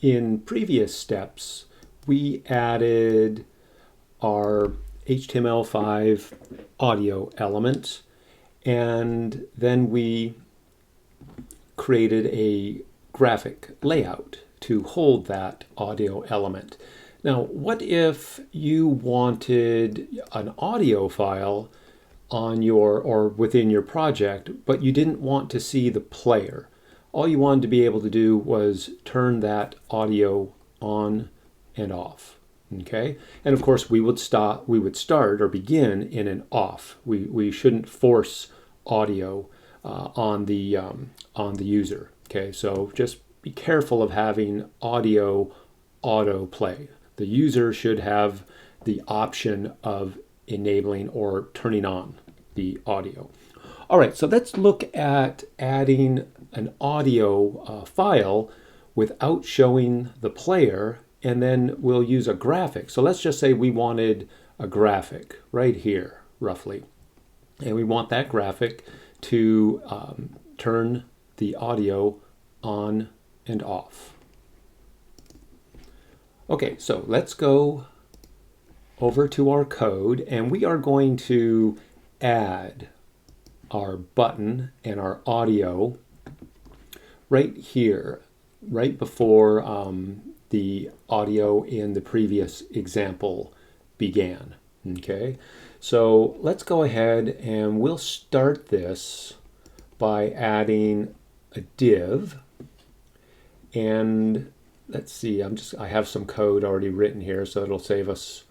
In previous steps, we added our HTML5 audio element, and then we created a graphic layout to hold that audio element. Now, what if you wanted an audio file on your or within your project, but you didn't want to see the player? All you wanted to be able to do was turn that audio on and off. Okay, and of course we would start or begin in an off. We shouldn't force audio on the user. Okay, so just be careful of having audio autoplay. The user should have the option of enabling or turning on the audio. All right, so let's look at adding an audio file without showing the player, and then we'll use a graphic. So let's just say we wanted a graphic right here, roughly. And we want that graphic to turn the audio on and off. Okay, so let's go over to our code, and we are going to add our button and our audio right here, right before the audio in the previous example began. Okay, so let's go ahead and we'll start this by adding a div. And let's see, I have some code already written here, so it'll save us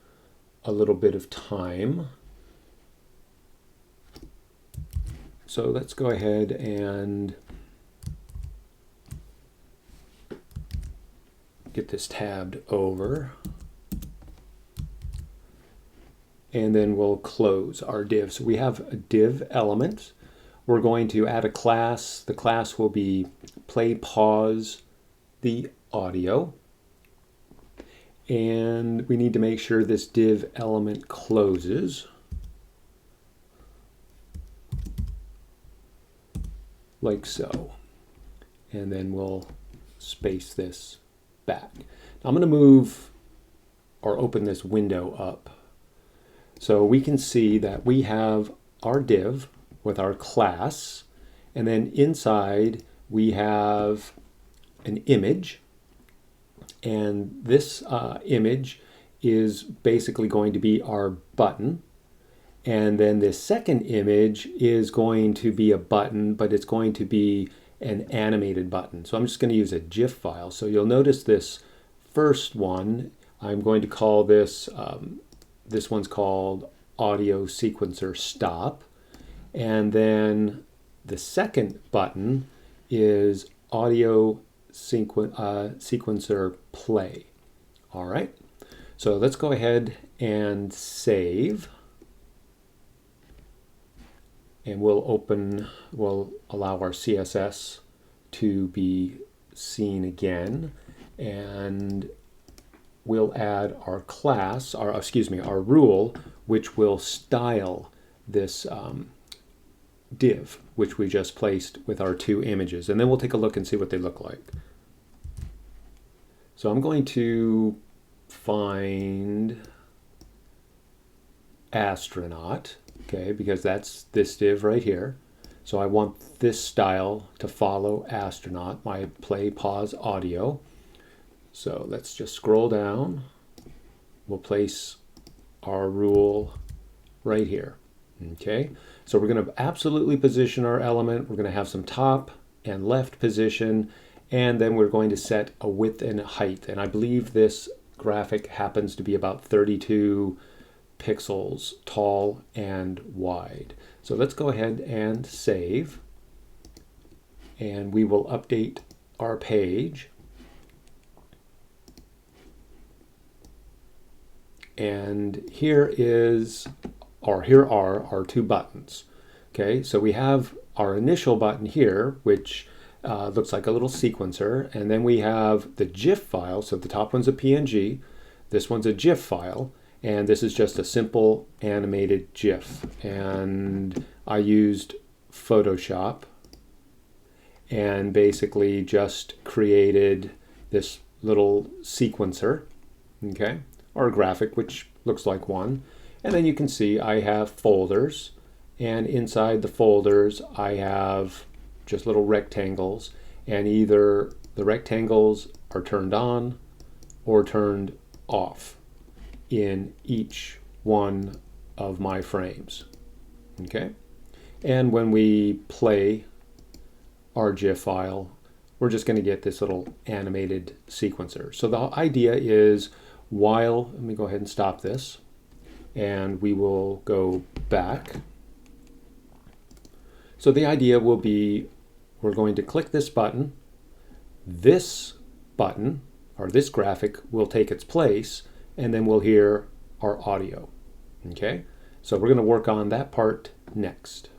a little bit of time. So let's go ahead and get this tabbed over. And then we'll close our div. So we have a div element. We're going to add a class. The class will be play pause the audio. And we need to make sure this div element closes. Like so. And then we'll space this back. Now I'm going to move or open this window up so we can see that we have our div with our class, and then inside we have an image, and this image is basically going to be our button. And then this second image is going to be a button, but it's going to be an animated button. So I'm just going to use a GIF file. So you'll notice this first one, I'm going to call this, this one's called audio sequencer stop. And then the second button is audio sequencer play. All right, so let's go ahead and save. And we'll allow our CSS to be seen again, and we'll add our class, our rule, which will style this div, which we just placed with our two images. And then we'll take a look and see what they look like. So I'm going to find astronaut. Okay, because that's this div right here. So I want this style to follow astronaut, my play pause audio. So let's just scroll down. We'll place our rule right here. Okay, so we're going to absolutely position our element. We're going to have some top and left position, and then we're going to set a width and a height. And I believe this graphic happens to be about 32 pixels tall and wide. So let's go ahead and save, and we will update our page. And here are our two buttons. Okay, so we have our initial button here, which looks like a little sequencer, and then we have the GIF file. So the top one's a PNG, this one's a GIF file, and this is just a simple animated GIF. And I used Photoshop and basically just created this little sequencer, okay, or a graphic, which looks like one. And then you can see I have folders, and inside the folders I have just little rectangles, and either the rectangles are turned on or turned off in each one of my frames, okay? And when we play our GIF file, we're just going to get this little animated sequencer. So the idea is, while, let me go ahead and stop this, and we will go back. So the idea will be, we're going to click this button, or this graphic will take its place, and then we'll hear our audio, okay? So we're going to work on that part next.